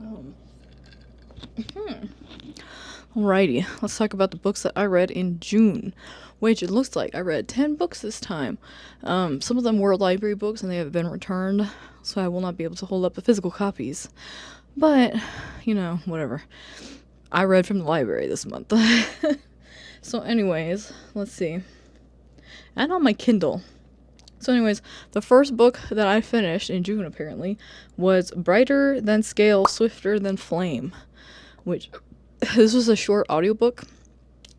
Um, Alrighty, let's talk about the books that I read in June, which it looks like I read 10 books this time. Some of them were library books and they have been returned, so I will not be able to hold up the physical copies. But, whatever. I read from the library this month. So, anyways, let's see. And on my Kindle. So, anyways, the first book that I finished in June apparently was Brighter Than Scale, Swifter Than Flame, which this was a short audiobook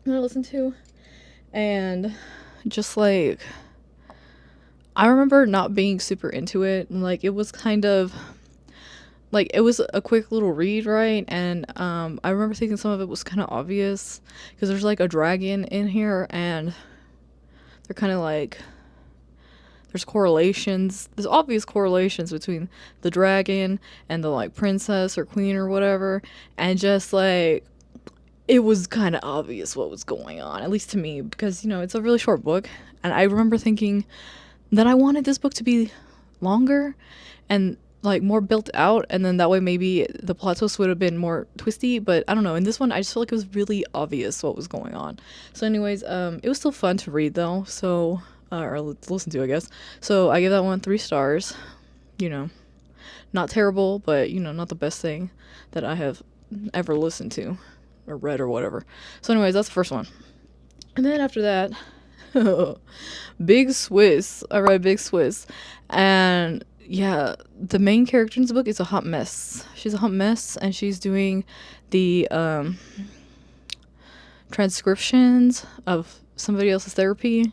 that I listened to. And just like, I remember not being super into it. Like, it was kind of like, it was a quick little read, right? And I remember thinking some of it was kind of obvious because there's like a dragon in here, and they're kind of like, there's correlations, there's obvious correlations between the dragon and the like princess or queen or whatever, and just like, it was kind of obvious what was going on, at least to me, because it's a really short book, and I remember thinking that I wanted this book to be longer and like more built out, and then that way maybe the plot twist would have been more twisty. But I don't know, in this one I just felt like it was really obvious what was going on. So anyways, it was still fun to read though, so or listen to, I guess. So I gave that one 3 stars. you know Not terrible, but not the best thing that I have ever listened to or read or whatever. So anyways, that's the first one. And then after that, Big Swiss. I read Big Swiss. And yeah, the main character in this book is a hot mess. She's a hot mess, and she's doing the transcriptions of somebody else's therapy.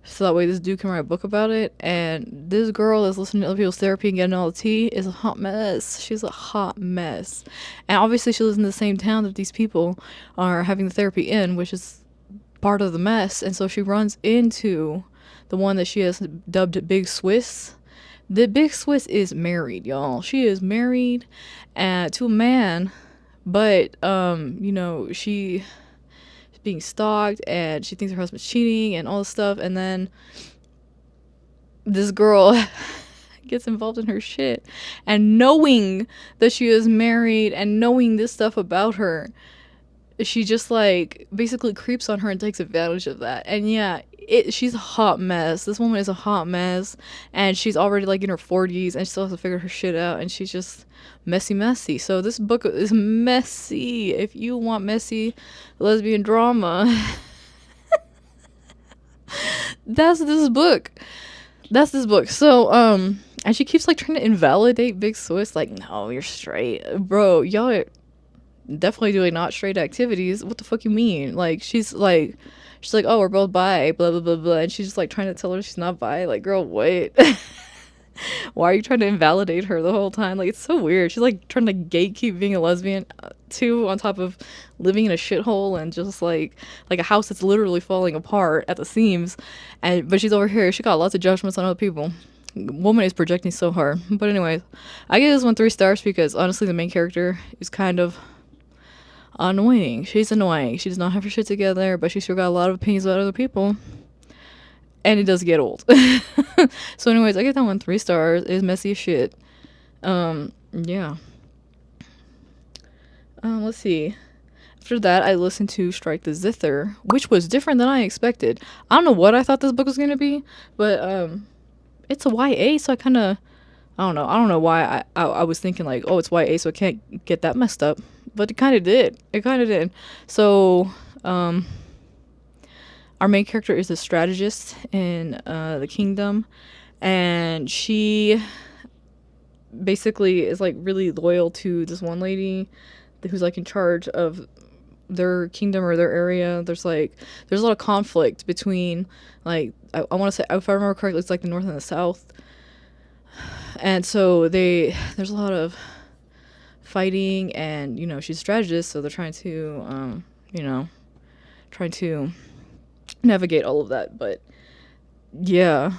So that way this dude can write a book about it. And this girl that's listening to other people's therapy and getting all the tea is a hot mess. She's a hot mess. And obviously she lives in the same town that these people are having the therapy in, which is part of the mess. And so she runs into the one that she has dubbed Big Swiss. The Big Swiss is married, y'all. She is married to a man, but she being stalked, and she thinks her husband's cheating and all this stuff, and then this girl gets involved in her shit, and knowing that she is married and knowing this stuff about her, she just like basically creeps on her and takes advantage of that. And yeah, she's a hot mess. This woman is a hot mess, and she's already like in her 40s and she still has to figure her shit out, and she's just messy. So this book is messy. If you want messy lesbian drama, that's this book. So and she keeps like trying to invalidate Big Swiss, like, no, you're straight, bro. Y'all are definitely doing not straight activities. What the fuck you mean? Like, she's like, oh, we're both bi, blah blah blah blah, and she's just like trying to tell her she's not bi. Like, girl, wait. Why are you trying to invalidate her the whole time? Like, it's so weird. She's like trying to gatekeep being a lesbian too, on top of living in a shithole and just like a house that's literally falling apart at the seams. And but she's over here. She got lots of judgments on other people. Woman is projecting so hard. But anyways, I give this one 3 stars because honestly, the main character is kind of annoying. She's annoying. She does not have her shit together, but she still got a lot of opinions about other people. And it does get old. So anyways, I give that one 3 stars. It's messy as shit. Yeah. Let's see. After that, I listened to Strike the Zither, which was different than I expected. I don't know what I thought this book was gonna be, but it's a YA, so I kind of, I don't know. I don't know why I was thinking like, oh, it's YA, so I can't get that messed up. But it kind of did. So, our main character is a strategist in the kingdom, and she basically is like really loyal to this one lady who's like in charge of their kingdom or their area. There's a lot of conflict between, like, I want to say, if I remember correctly, it's like the north and the south, and so there's a lot of fighting, and she's a strategist, so they're trying to trying to navigate all of that. But yeah,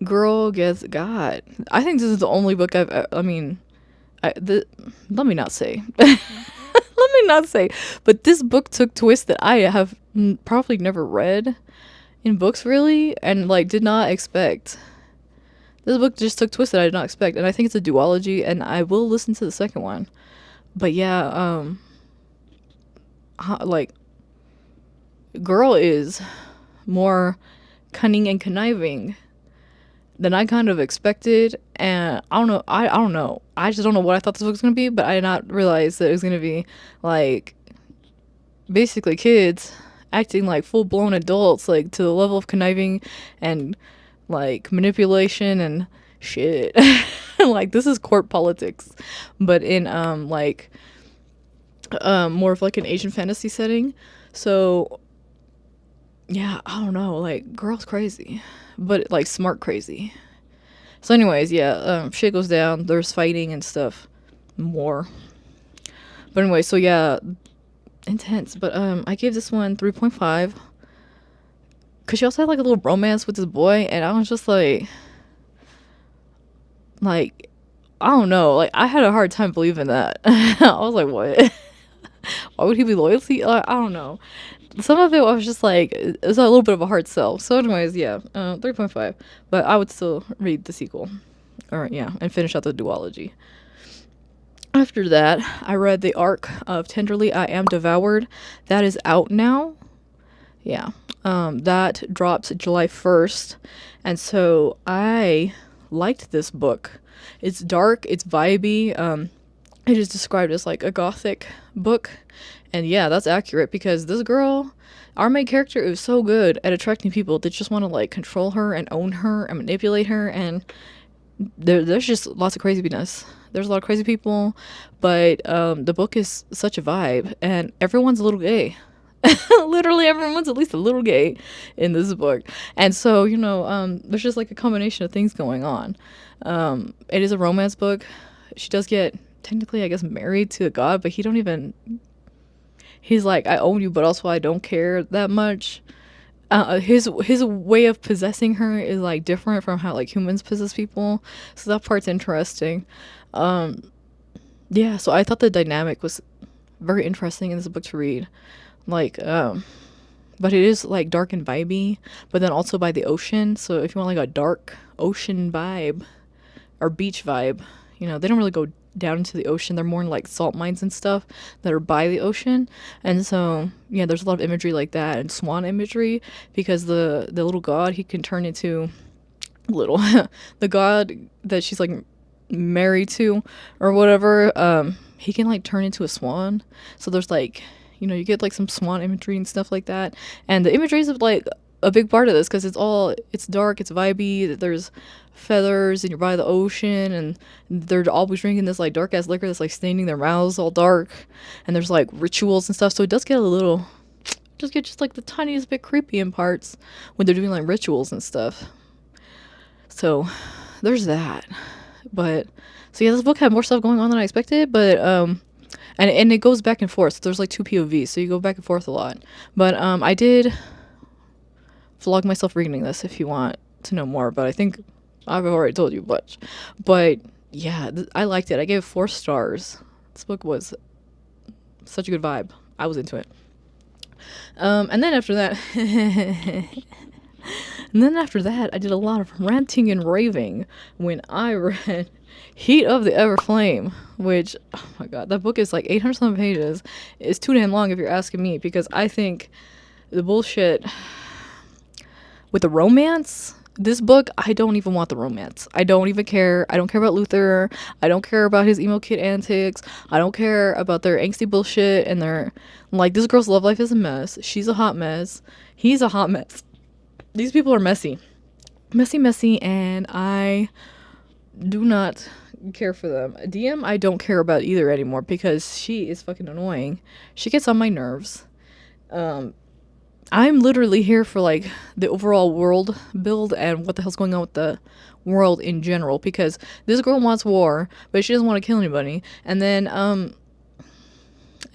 girl gets got. I think this is the only book I mean, let me not say. Let me not say, but this book took twists that I have probably never read in books, really, and like did not expect. This book just took twists that I did not expect, and I think it's a duology, and I will listen to the second one. But yeah, like, girl is more cunning and conniving than I kind of expected. And I don't know. I don't know. I just don't know what I thought this book was gonna be, but I did not realize that it was gonna be like basically kids acting like full blown adults, like to the level of conniving and like manipulation and shit. Like this is court politics, but in like more of like an Asian fantasy setting. So yeah, I don't know, like girl's crazy, but like smart crazy. So anyways, yeah, shit goes down. There's fighting and stuff more. But anyway, so yeah, intense. But I gave this one 3.5 because she also had like a little romance with this boy, and I was just like I don't know, like I had a hard time believing that. I was like, what? Why would he be loyalty? I don't know. Some of it I was just like, it's a little bit of a hard sell. So anyways, yeah, 3.5. But I would still read the sequel, or yeah, and finish out the duology. After that, I read the arc of Tenderly I Am Devoured. That is out now. Yeah. That drops July 1st. And so I liked this book. It's dark, it's vibey. It is described as like a gothic book. And yeah, that's accurate because this girl, our main character, is so good at attracting people that just want to like control her and own her and manipulate her. And there's just lots of craziness. There's a lot of crazy people, but the book is such a vibe, and everyone's a little gay. Literally, everyone's at least a little gay in this book, and so there's just like a combination of things going on. It is a romance book. She does get technically, I guess, married to a god, but he don't even. He's like, I own you, but also I don't care that much. His way of possessing her is like different from how like humans possess people, so that part's interesting. Yeah, so I thought the dynamic was very interesting in this book to read. Like, but it is like dark and vibey, but then also by the ocean. So if you want like a dark ocean vibe or beach vibe, they don't really go down into the ocean. They're more in like salt mines and stuff that are by the ocean. And so yeah, there's a lot of imagery like that and swan imagery because the little god, he can turn into little the god that she's like married to or whatever, he can like turn into a swan. So there's like, you get like some swan imagery and stuff like that. And the imagery is like a big part of this because it's dark, it's vibey, there's feathers and you're by the ocean, and they're always drinking this like dark ass liquor that's like staining their mouths all dark, and there's like rituals and stuff. So it does get a little, just get just like the tiniest bit creepy in parts when they're doing like rituals and stuff. So there's that. But so yeah, this book had more stuff going on than I expected, but and it goes back and forth. So there's like two POVs, so you go back and forth a lot. But I did vlog myself reading this if you want to know more, but I think I've already told you much. But yeah, I liked it. I gave it 4 stars. This book was such a good vibe. I was into it. And then after that And then after that, I did a lot of ranting and raving when I read Heat of the Everflame, which, oh my god, that book is like 800 something pages. It's too damn long if you're asking me, because I think the bullshit with the romance, this book, I don't even want the romance. I don't even care. I don't care about Luther. I don't care about his emo kid antics. I don't care about their angsty bullshit and their, like, this girl's love life is a mess. She's a hot mess. He's a hot mess. These people are messy. Messy, and I do not care for them. DM, I don't care about either anymore because she is fucking annoying. She gets on my nerves. I'm literally here for like the overall world build and what the hell's going on with the world in general, because this girl wants war, but she doesn't want to kill anybody. And then and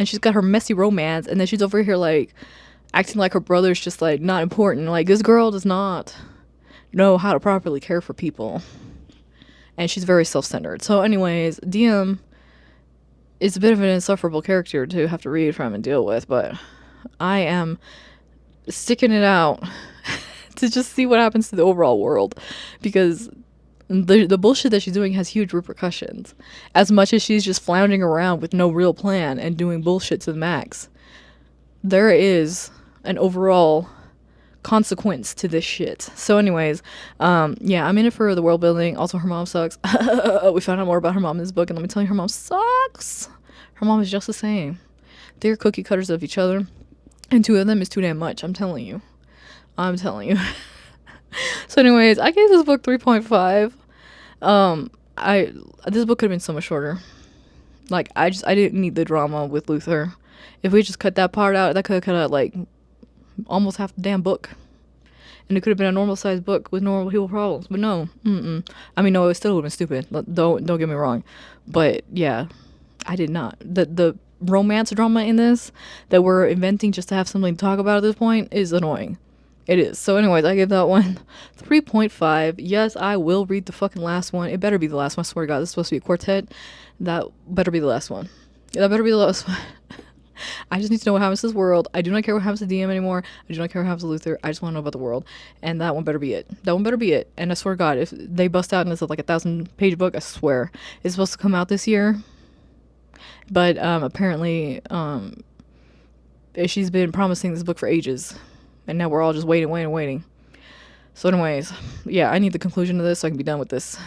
she's got her messy romance, and then she's over here like acting like her brother's just like not important. Like, this girl does not know how to properly care for people, and she's very self-centered. So anyways, DM is a bit of an insufferable character to have to read from and deal with, but I am sticking it out to just see what happens to the overall world, because The bullshit that she's doing has huge repercussions. As much as she's just floundering around with no real plan and doing bullshit to the max, there is an overall consequence to this shit. So anyways, yeah, I'm in it for the world building. Also, her mom sucks. We found out more about her mom in this book, and let me tell you, her mom sucks. Her mom is just the same. They're cookie cutters of each other, and two of them is too damn much. I'm telling you. I'm telling you. So anyways, I gave this book 3.5. I this book could have been so much shorter. Like, I didn't need the drama with Luther. If we just cut that part out, that could have cut out like almost half the damn book, and it could have been a normal sized book with normal people problems. But no, I mean, no, it still would have been stupid. Don't get me wrong, but yeah, I did not. The romance drama in this that we're inventing just to have something to talk about at this point is annoying. It is. So anyways, I give that one 3.5. Yes, I will read the fucking last one. It better be the last one. I swear to God, this is supposed to be a quartet. That better be the last one. That better be the last one. I just need to know what happens to this world. I do not care what happens to DM anymore. I do not care what happens to Luther. I just want to know about the world. And that one better be it. That one better be it. And I swear to God, if they bust out and it's like a 1,000-page book, I swear. It's supposed to come out this year. But apparently she's been promising this book for ages. And now we're all just waiting. So anyways, yeah, I need the conclusion of this so I can be done with this.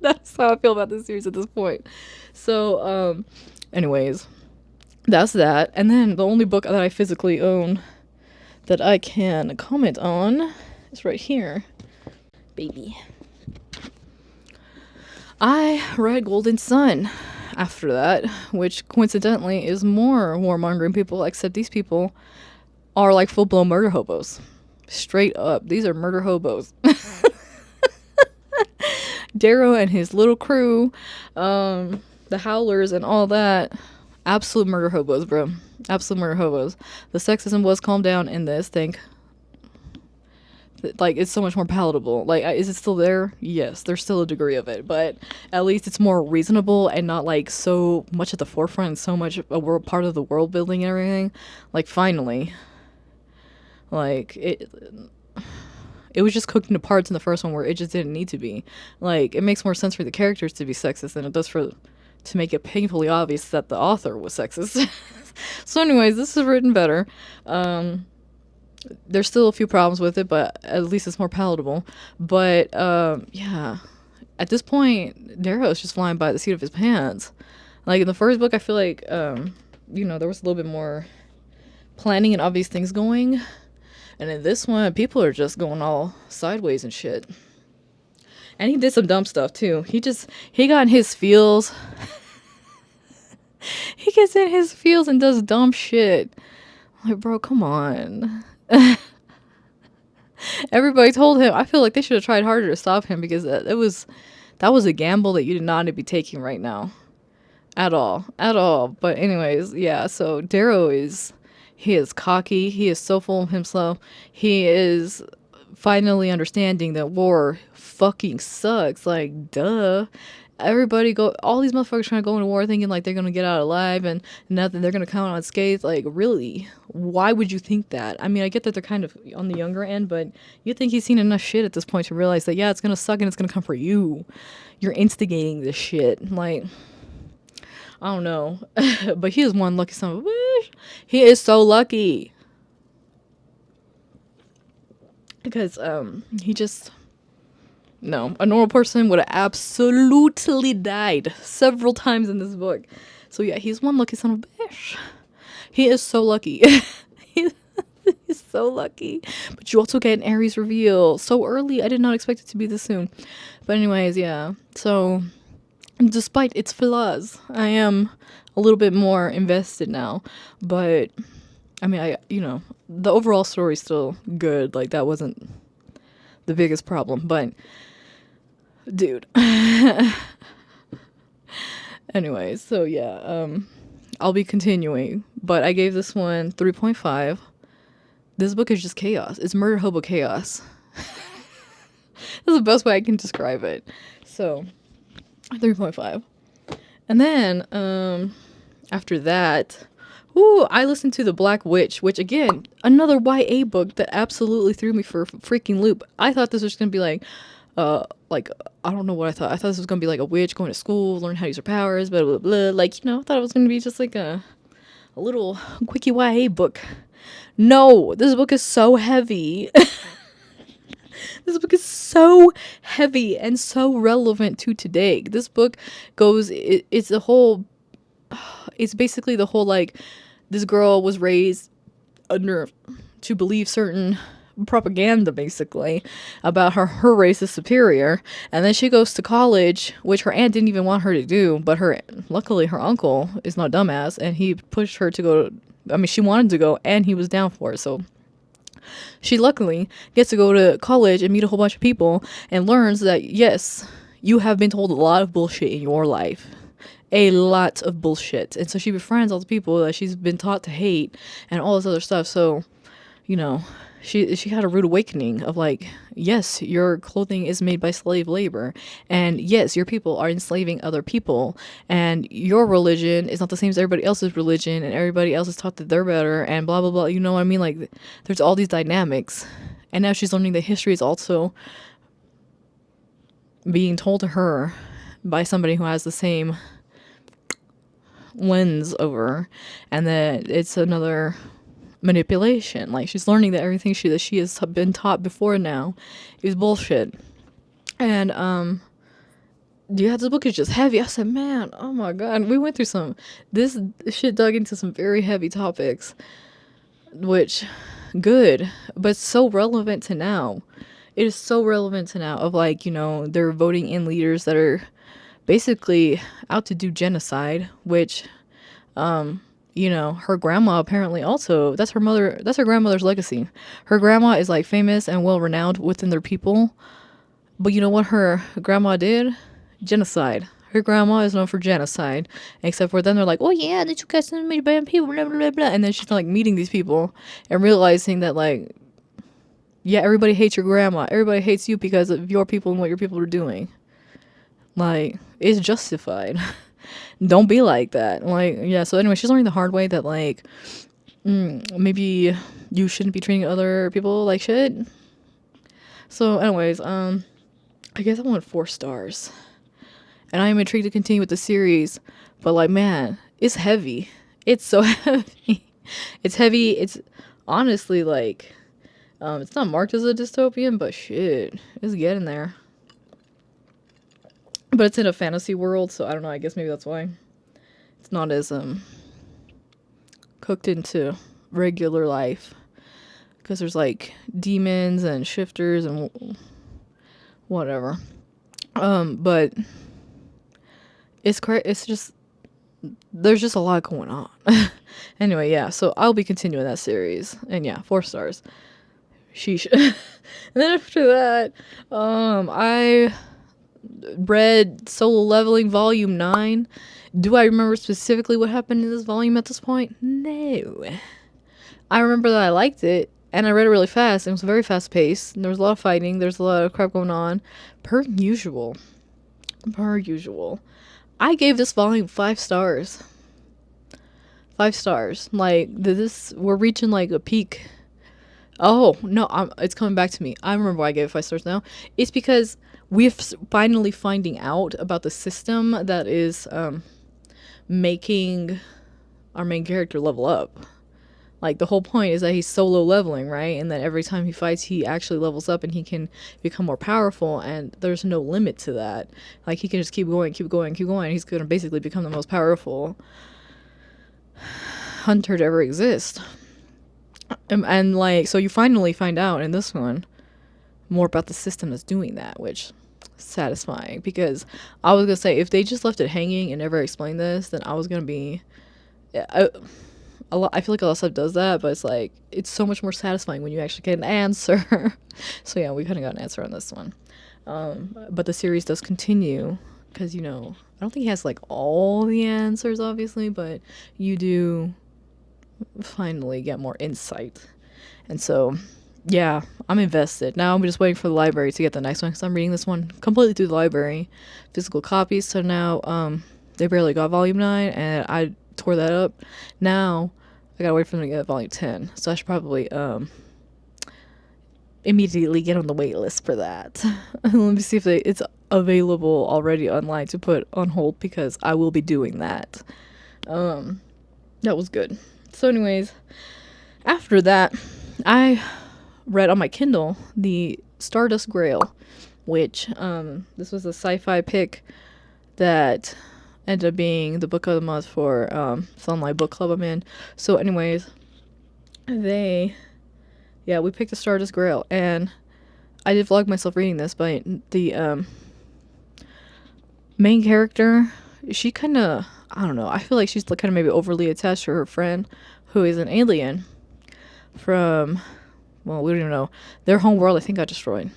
That's how I feel about this series at this point. So, anyways, that's that. And then the only book that I physically own that I can comment on is right here. Baby. I read Golden Sun after that, which coincidentally is more warmongering people, except these people are like full-blown murder hobos. Straight up. These are murder hobos. Darrow and his little crew, the Howlers and all that, absolute murder hobos, bro. Absolute murder hobos. The sexism was calmed down in this, like, it's so much more palatable. Like, is it still there? Yes, there's still a degree of it, but at least it's more reasonable and not like so much at the forefront and so much a world part of the world building and everything. Like, finally, like it was just cooked into parts in the first one where it just didn't need to be. Like, it makes more sense for the characters to be sexist than it does to make it painfully obvious that the author was sexist. So anyways, this is written better. There's still a few problems with it, but at least it's more palatable. But yeah, at this point, Darrow's just flying by the seat of his pants. Like, in the first book, I feel like there was a little bit more planning and obvious things going. And in this one, people are just going all sideways and shit. And he did some dumb stuff, too. He got in his feels. He gets in his feels and does dumb shit. Like, bro, come on. Everybody told him. I feel like they should have tried harder to stop him, because that was a gamble that you did not need to be taking right now. At all. But anyways, yeah, so Darrow he is cocky. He is so full of himself. He is finally understanding that war fucking sucks. Like, duh. All these motherfuckers trying to go into war thinking like they're gonna get out alive and nothing, they're gonna come out unscathed. Like, really? Why would you think that? I mean, I get that they're kind of on the younger end, but you think he's seen enough shit at this point to realize that, yeah, it's gonna suck and it's gonna come for you. You're instigating this shit. Like, I don't know. But he is one lucky son of a bitch. He is so lucky. Because he just... No, a normal person would have absolutely died several times in this book. So yeah, he's one lucky son of a bitch. He is so lucky. he's so lucky. But you also get an Aries reveal so early. I did not expect it to be this soon. But anyways, yeah. So, despite its flaws, I am a little bit more invested now. But, I mean, the overall story's still good. Like, that wasn't the biggest problem. But, dude. Anyways, so yeah, I'll be continuing. But I gave this one 3.5. This book is just chaos. It's murder hobo chaos. That's the best way I can describe it. So, 3.5. And then, after that, I listened to The Black Witch, which, again, another YA book that absolutely threw me for a freaking loop. I thought this was going to be like Like, I don't know what I thought. I thought this was gonna be like a witch going to school, learn how to use her powers, blah blah blah. Like, I thought it was gonna be just like a little quickie YA book. No, this book is so heavy. This book is so heavy and so relevant to today. This book it's the whole, it's basically the whole, like, this girl was raised under to believe certain propaganda, basically, about her race is superior, and then she goes to college, which her aunt didn't even want her to do, but luckily her uncle is not a dumbass, and he pushed her to go. I mean, she wanted to go, and he was down for it, so she luckily gets to go to college and meet a whole bunch of people and learns that, yes, you have been told a lot of bullshit in your life. A lot of bullshit. And so she befriends all the people that she's been taught to hate and all this other stuff. So, you know, she had a rude awakening of, like, yes, your clothing is made by slave labor, and yes, your people are enslaving other people, and your religion is not the same as everybody else's religion, and everybody else is taught that they're better, and blah blah blah. You know what I mean? Like, there's all these dynamics, and now she's learning that history is also being told to her by somebody who has the same lens over, and that it's another manipulation. Like, she's learning that everything that she has been taught before now is bullshit. And yeah, this book is just heavy. I said, man, oh my god, we went through this shit dug into some very heavy topics, which, good, but so relevant to now. It is so relevant to now, of, like, they're voting in leaders that are basically out to do genocide, which, her grandma apparently also, that's her grandmother's legacy. Her grandma is, like, famous and well renowned within their people. But you know what her grandma did? Genocide. Her grandma is known for genocide. Except for then they're like, oh yeah, the 2 guys made by people, blah blah blah. And then she's, like, meeting these people and realizing that, like, yeah, everybody hates your grandma. Everybody hates you because of your people and what your people are doing. Like, it's justified. Don't be like that. Like, yeah, so anyway, she's learning the hard way that, like, maybe you shouldn't be treating other people like shit. So anyways, I guess I want 4 stars. And I am intrigued to continue with the series, but, like, man, it's heavy. It's so heavy. It's heavy. It's honestly, like, it's not marked as a dystopian, but shit, it's getting there. But it's in a fantasy world, so I don't know, I guess maybe that's why. It's not as, cooked into regular life. Because there's, like, demons and shifters and whatever. But it's just, there's just a lot going on. Anyway, yeah, so I'll be continuing that series. And yeah, 4 stars. Sheesh. And then after that, I read Solo Leveling Volume 9. Do I remember specifically what happened in this volume at this point? No. I remember that I liked it, and I read it really fast, and it was very fast paced, and there was a lot of fighting, there's a lot of crap going on. Per usual. Per usual. I gave this volume 5 stars. 5 stars. Like, we're reaching, like, a peak. Oh, no, it's coming back to me. I remember why I gave it 5 stars now. It's because we're finally finding out about the system that is making our main character level up. Like, the whole point is that he's solo leveling, right? And that every time he fights, he actually levels up and he can become more powerful, and there's no limit to that. Like, he can just keep going, keep going, keep going. He's going to basically become the most powerful hunter to ever exist. And like, so you finally find out in this one more about the system that's doing that, which is satisfying, because I was gonna say, if they just left it hanging and never explained this, then I was gonna be, I feel like a lot of stuff does that, but it's like, it's so much more satisfying when you actually get an answer. So yeah, we kind of got an answer on this one. But the series does continue, because, I don't think he has, like, all the answers, obviously, but you do finally get more insight. And so, yeah, I'm invested. Now I'm just waiting for the library to get the next one, because I'm reading this one completely through the library. Physical copies, so now, they barely got volume 9, and I tore that up. Now, I gotta wait for them to get volume 10, so I should probably, immediately get on the wait list for that. Let me see if it's available already online to put on hold, because I will be doing that. That was good. So anyways, after that, I read on my Kindle the Stardust Grail, which this was a sci-fi pick that ended up being the book of the month for Sunlight Book Club I'm in. So anyways, we picked the Stardust Grail, and I did vlog myself reading this, but the main character, she kind of, I don't know, I feel like she's kind of maybe overly attached to her friend, who is an alien from, well, we don't even know, their home world I think got destroyed.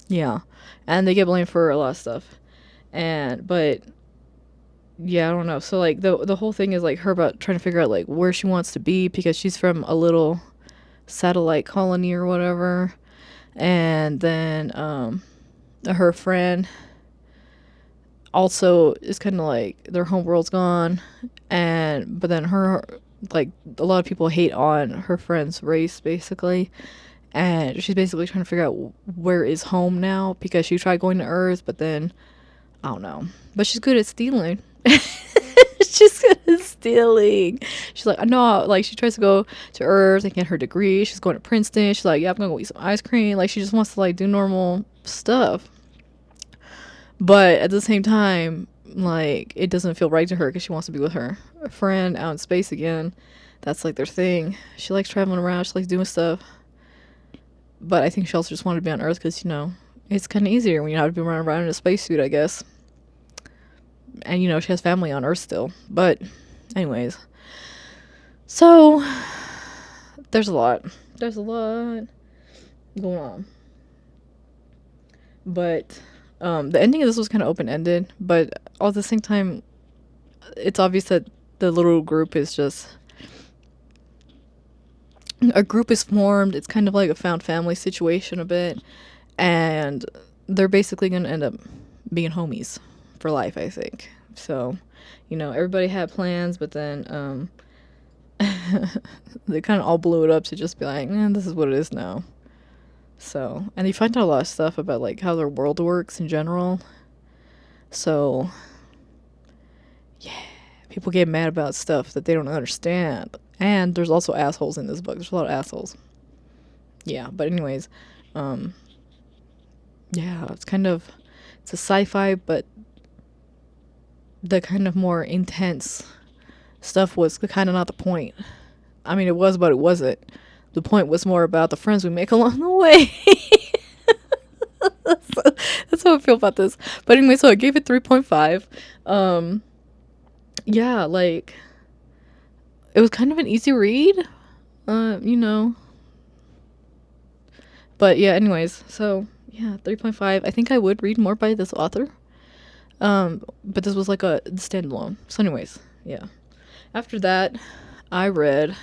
Yeah, and they get blamed for a lot of stuff, but yeah, I don't know. So like the whole thing is like her about trying to figure out like where she wants to be, because she's from a little satellite colony or whatever, and then her friend also is kind of like their home world's gone, but then her, like, a lot of people hate on her friend's race basically, and she's basically trying to figure out where is home now, because she tried going to Earth, but then I don't know, but she's good at stealing. She's good at stealing. She's like, no, like, she tries to go to Earth and get her degree. She's going to Princeton. She's like, yeah, I'm gonna go eat some ice cream. Like, she just wants to like do normal stuff, but at the same time, like, it doesn't feel right to her, because she wants to be with her friend out in space again. That's like their thing. She likes traveling around. She likes doing stuff, but I think she also just wanted to be on Earth, because it's kind of easier when you have to be running around in a spacesuit, I guess. And she has family on Earth still. But anyways, so there's a lot going on. But the ending of this was kind of open-ended, but all at the same time, it's obvious that the little group is just a group is formed. It's kind of like a found family situation a bit, and they're basically going to end up being homies for life, I think. So, everybody had plans, but then they kind of all blew it up to just be like, this is what it is now. So, and you find out a lot of stuff about like how their world works in general. So, yeah, people get mad about stuff that they don't understand. And there's also assholes in this book. There's a lot of assholes. Yeah, but anyways, yeah, it's a sci-fi, but the kind of more intense stuff was kind of not the point. I mean, it was, but it wasn't. The point was more about the friends we make along the way. That's how I feel about this. But anyway, so I gave it 3.5. Yeah, like, it was kind of an easy read, But yeah, anyways, so yeah, 3.5. I think I would read more by this author. But this was like a standalone. So anyways, yeah. After that, I read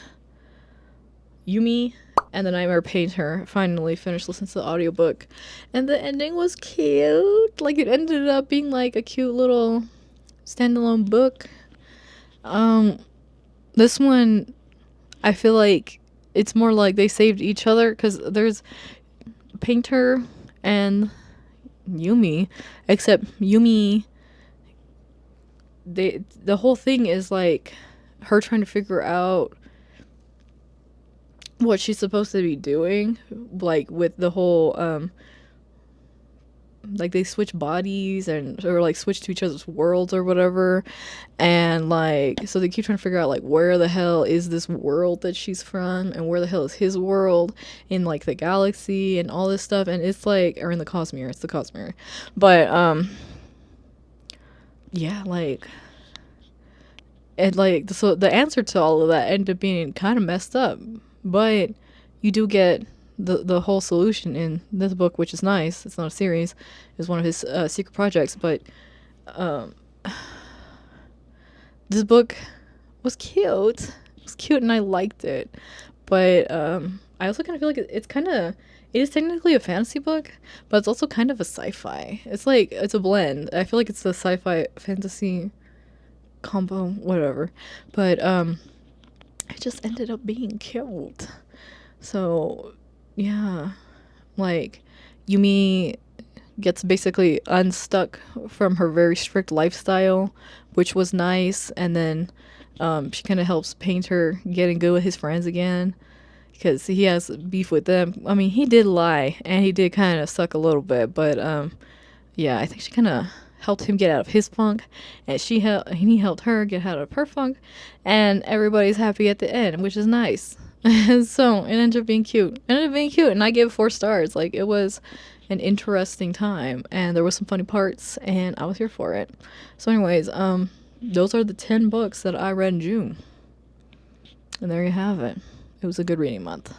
Yumi and the Nightmare Painter. Finally finished listening to the audiobook, and the ending was cute. Like, it ended up being like a cute little standalone book. This one, I feel like it's more like they saved each other, because there's Painter and Yumi, except Yumi, the whole thing is like her trying to figure out what she's supposed to be doing, like with the whole like they switch bodies or like switch to each other's worlds or whatever, and like so they keep trying to figure out like where the hell is this world that she's from, and where the hell is his world in like the galaxy and all this stuff, and it's like, or in the Cosmere, it's the Cosmere, but yeah, like, and like, so the answer to all of that ended up being kind of messed up, but you do get the whole solution in this book, which is nice. It's not a series. It's one of his secret projects, but this book was cute. It was cute, and I liked it. But I also kind of feel like it is technically a fantasy book, but it's also kind of a sci-fi. It's like, it's a blend. I feel like it's a sci-fi fantasy combo, whatever. But it just ended up being cute. So yeah, Like, Yumi gets basically unstuck from her very strict lifestyle, which was nice. And then she kind of helps Painter getting good with his friends again because he has beef with them. I mean, he did lie and he did kind of suck a little bit, but yeah, I think she kind of helped him get out of his funk, and he helped her get out of her funk, and everybody's happy at the end, which is nice. So it ended up being cute. It ended up being cute, and I gave it 4 stars. Like, it was an interesting time, and there was some funny parts, and I was here for it. So, anyways, those are the 10 books that I read in June, and there you have it. It was a good reading month.